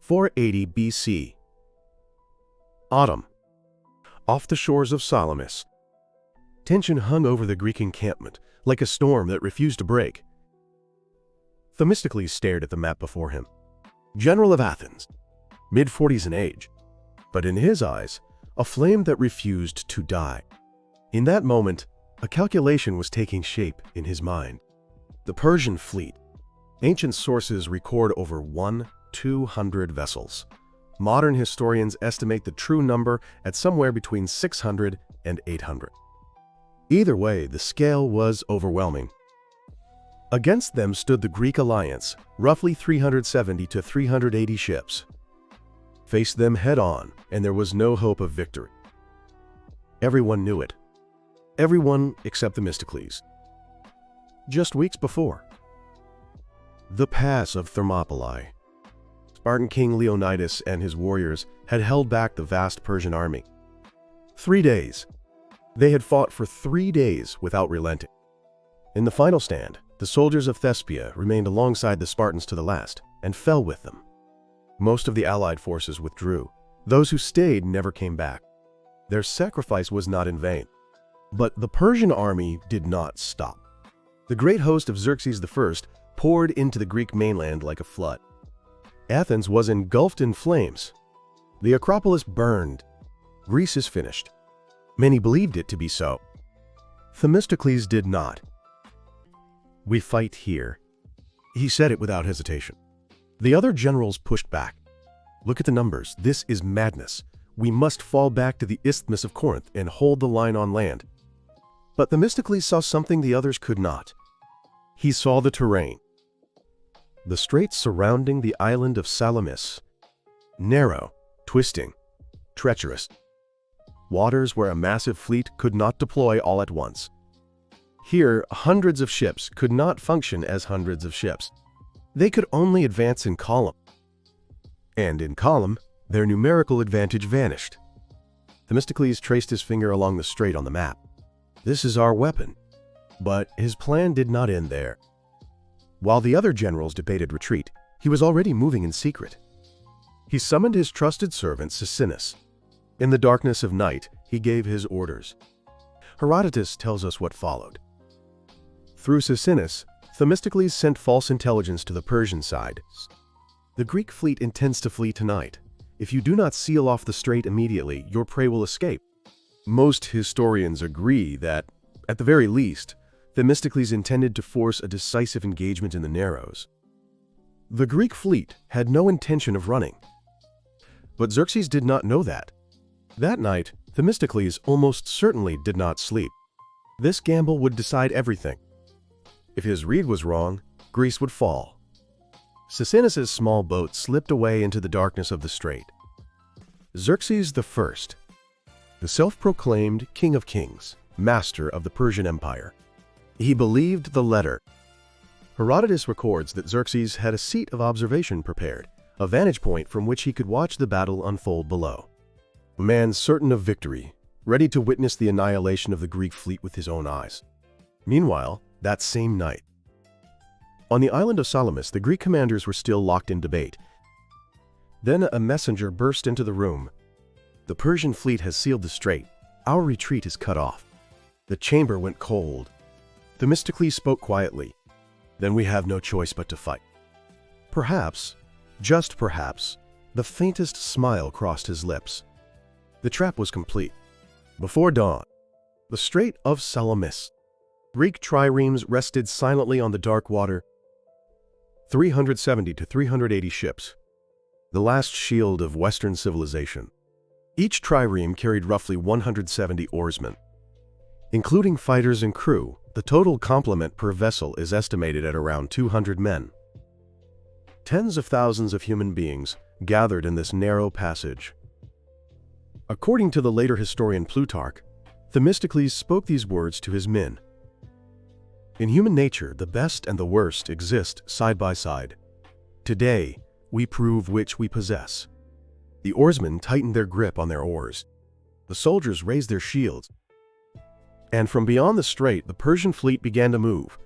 480 BC. Autumn. Off the shores of Salamis. Tension hung over the Greek encampment, like a storm that refused to break. Themistocles stared at the map before him. General of Athens, mid-40s in age, but in his eyes, a flame that refused to die. In that moment, a calculation was taking shape in his mind. The Persian fleet. Ancient sources record over 200 vessels. Modern historians estimate the true number at somewhere between 600 and 800. Either way, the scale was overwhelming. Against them stood the Greek alliance, roughly 370 to 380 ships. Face them head-on, and there was no hope of victory. Everyone knew it. Everyone except Themistocles. Just weeks before. The pass of Thermopylae. Spartan king Leonidas and his warriors had held back the vast Persian army. 3 days. They had fought for 3 days without relenting. In the final stand, the soldiers of Thespia remained alongside the Spartans to the last and fell with them. Most of the allied forces withdrew. Those who stayed never came back. Their sacrifice was not in vain. But the Persian army did not stop. The great host of Xerxes I poured into the Greek mainland like a flood. Athens was engulfed in flames. The Acropolis burned. Greece is finished. Many believed it to be so. Themistocles did not. "We fight here." He said it without hesitation. The other generals pushed back. "Look at the numbers. This is madness. We must fall back to the Isthmus of Corinth and hold the line on land." But Themistocles saw something the others could not. He saw the terrain. The straits surrounding the island of Salamis. Narrow, twisting, treacherous. Waters where a massive fleet could not deploy all at once. Here, hundreds of ships could not function as hundreds of ships. They could only advance in column. And in column, their numerical advantage vanished. Themistocles traced his finger along the strait on the map. This is our weapon. But his plan did not end there. While the other generals debated retreat, he was already moving in secret. He summoned his trusted servant Sisinus. In the darkness of night, he gave his orders. Herodotus tells us what followed. Through Sisinus, Themistocles sent false intelligence to the Persian side. "The Greek fleet intends to flee tonight. If you do not seal off the strait immediately, your prey will escape." Most historians agree that, at the very least, Themistocles intended to force a decisive engagement in the Narrows. The Greek fleet had no intention of running. But Xerxes did not know that. That night, Themistocles almost certainly did not sleep. This gamble would decide everything. If his read was wrong, Greece would fall. Sisinus's small boat slipped away into the darkness of the strait. Xerxes I, the self-proclaimed King of Kings, master of the Persian Empire. He believed the letter. Herodotus records that Xerxes had a seat of observation prepared, a vantage point from which he could watch the battle unfold below. A man certain of victory, ready to witness the annihilation of the Greek fleet with his own eyes. Meanwhile, that same night, on the island of Salamis, the Greek commanders were still locked in debate. Then a messenger burst into the room. "The Persian fleet has sealed the strait. Our retreat is cut off." The chamber went cold. Themistocles spoke quietly. "Then we have no choice but to fight." Perhaps, just perhaps, the faintest smile crossed his lips. The trap was complete. Before dawn, the Strait of Salamis. Greek triremes rested silently on the dark water. 370 to 380 ships. The last shield of Western civilization. Each trireme carried roughly 170 oarsmen. Including fighters and crew, the total complement per vessel is estimated at around 200 men. Tens of thousands of human beings gathered in this narrow passage. According to the later historian Plutarch, Themistocles spoke these words to his men. "In human nature, the best and the worst exist side by side. Today, we prove which we possess." The oarsmen tightened their grip on their oars. The soldiers raised their shields. And from beyond the strait, the Persian fleet began to move.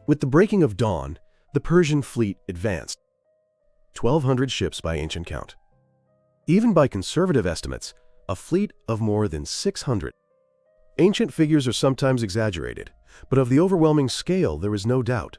With the breaking of dawn, the Persian fleet advanced. 1,200 ships by ancient count. Even by conservative estimates, a fleet of more than 600. Ancient figures are sometimes exaggerated, but of the overwhelming scale there is no doubt.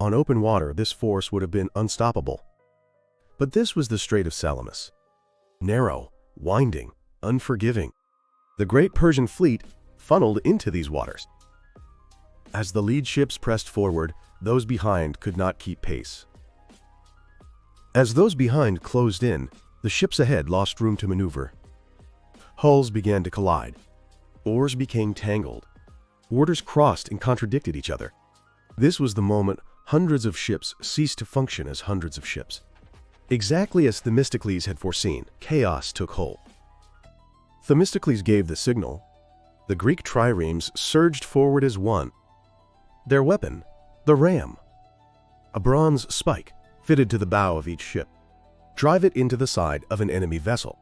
On open water, this force would have been unstoppable. But this was the Strait of Salamis. Narrow, winding, unforgiving. The great Persian fleet funneled into these waters. As the lead ships pressed forward, those behind could not keep pace. As those behind closed in, the ships ahead lost room to maneuver. Hulls began to collide. Oars became tangled. Orders crossed and contradicted each other. This was the moment hundreds of ships ceased to function as hundreds of ships. Exactly as Themistocles had foreseen, chaos took hold. Themistocles gave the signal. The Greek triremes surged forward as one. Their weapon, the ram, a bronze spike fitted to the bow of each ship. Drive it into the side of an enemy vessel.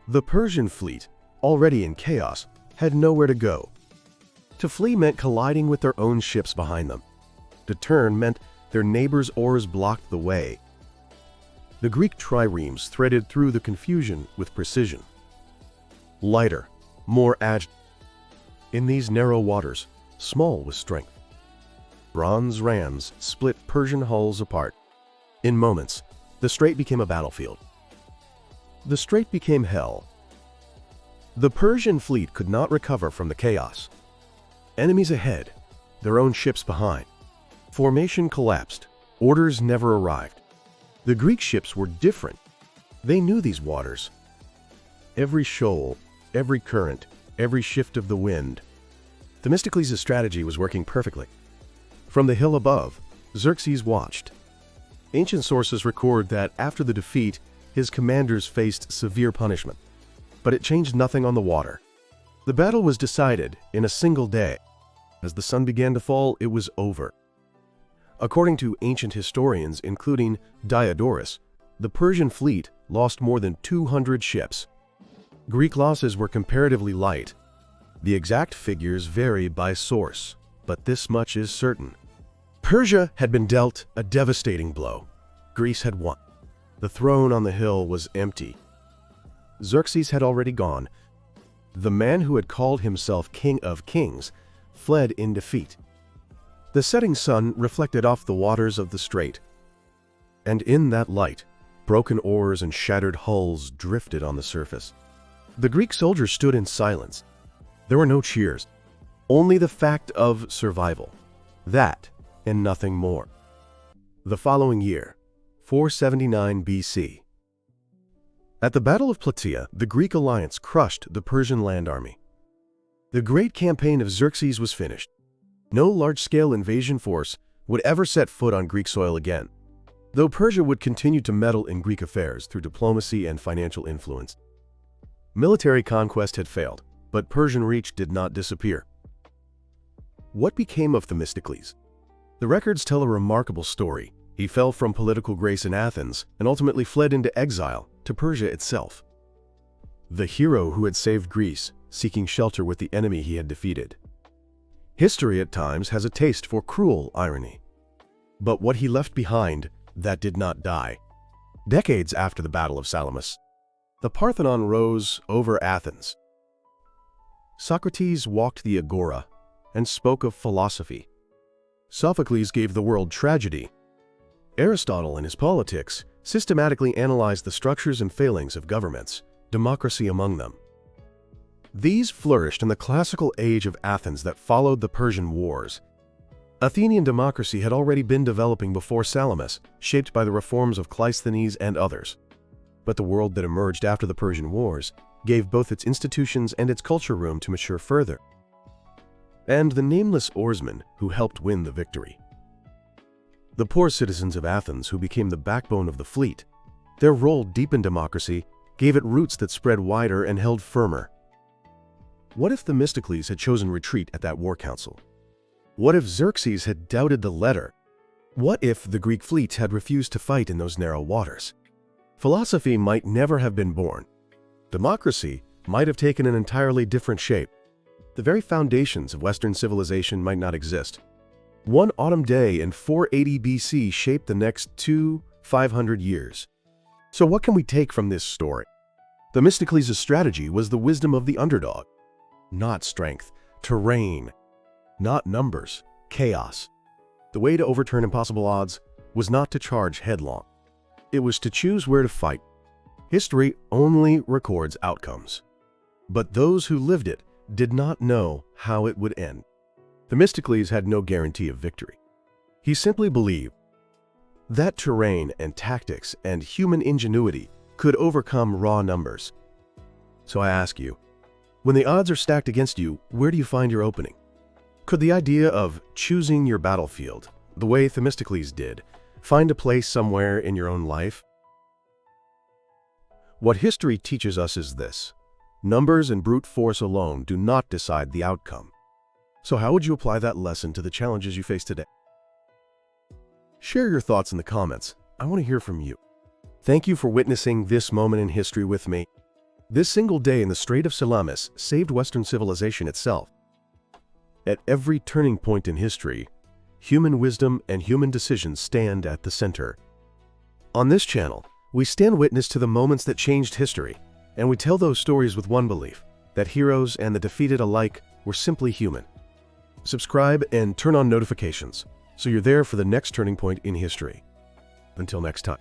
The Persian fleet, already in chaos, had nowhere to go. To flee meant colliding with their own ships behind them. To turn meant their neighbors' oars blocked the way. The Greek triremes threaded through the confusion with precision. Lighter, more agile. In these narrow waters, small was strength. Bronze rams split Persian hulls apart. In moments, the strait became a battlefield. The strait became hell. The Persian fleet could not recover from the chaos. Enemies ahead, their own ships behind. Formation collapsed. Orders never arrived. The Greek ships were different. They knew these waters. Every shoal, every current, every shift of the wind. Themistocles' strategy was working perfectly. From the hill above, Xerxes watched. Ancient sources record that after the defeat, his commanders faced severe punishment. But it changed nothing on the water. The battle was decided in a single day. As the sun began to fall, it was over. According to ancient historians, including Diodorus, the Persian fleet lost more than 200 ships. Greek losses were comparatively light. The exact figures vary by source, but this much is certain. Persia had been dealt a devastating blow. Greece had won. The throne on the hill was empty. Xerxes had already gone. The man who had called himself King of Kings fled in defeat. The setting sun reflected off the waters of the strait, and in that light, broken oars and shattered hulls drifted on the surface. The Greek soldiers stood in silence. There were no cheers, only the fact of survival. That and nothing more. The following year, 479 BC. At the Battle of Plataea, the Greek alliance crushed the Persian land army. The great campaign of Xerxes was finished. No large-scale invasion force would ever set foot on Greek soil again, though Persia would continue to meddle in Greek affairs through diplomacy and financial influence. Military conquest had failed, but Persian reach did not disappear. What became of Themistocles? The records tell a remarkable story. He fell from political grace in Athens and ultimately fled into exile to Persia itself. The hero who had saved Greece, seeking shelter with the enemy he had defeated. History at times has a taste for cruel irony. But what he left behind, that did not die. Decades after the Battle of Salamis, the Parthenon rose over Athens. Socrates walked the agora and spoke of philosophy. Sophocles gave the world tragedy. Aristotle in his Politics systematically analyzed the structures and failings of governments, democracy among them. These flourished in the classical age of Athens that followed the Persian Wars. Athenian democracy had already been developing before Salamis, shaped by the reforms of Cleisthenes and others. But the world that emerged after the Persian Wars gave both its institutions and its culture room to mature further. And the nameless oarsmen who helped win the victory. The poor citizens of Athens who became the backbone of the fleet. Their role deepened democracy, gave it roots that spread wider and held firmer. What if Themistocles had chosen retreat at that war council? What if Xerxes had doubted the letter? What if the Greek fleet had refused to fight in those narrow waters? Philosophy might never have been born. Democracy might have taken an entirely different shape. The very foundations of Western civilization might not exist. One autumn day in 480 BC shaped the next 2, 500 years. So what can we take from this story? Themistocles' strategy was the wisdom of the underdog. Not strength, terrain. Not numbers, chaos. The way to overturn impossible odds was not to charge headlong. It was to choose where to fight. History only records outcomes. But those who lived it did not know how it would end. Themistocles had no guarantee of victory. He simply believed that terrain and tactics and human ingenuity could overcome raw numbers. So I ask you, when the odds are stacked against you, where do you find your opening? Could the idea of choosing your battlefield, the way Themistocles did, find a place somewhere in your own life? What history teaches us is this: numbers and brute force alone do not decide the outcome. So how would you apply that lesson to the challenges you face today? Share your thoughts in the comments. I want to hear from you. Thank you for witnessing this moment in history with me. This single day in the Strait of Salamis saved Western civilization itself. At every turning point in history, human wisdom and human decisions stand at the center. On this channel, we stand witness to the moments that changed history, and we tell those stories with one belief: that heroes and the defeated alike were simply human. Subscribe and turn on notifications so you're there for the next turning point in history. Until next time.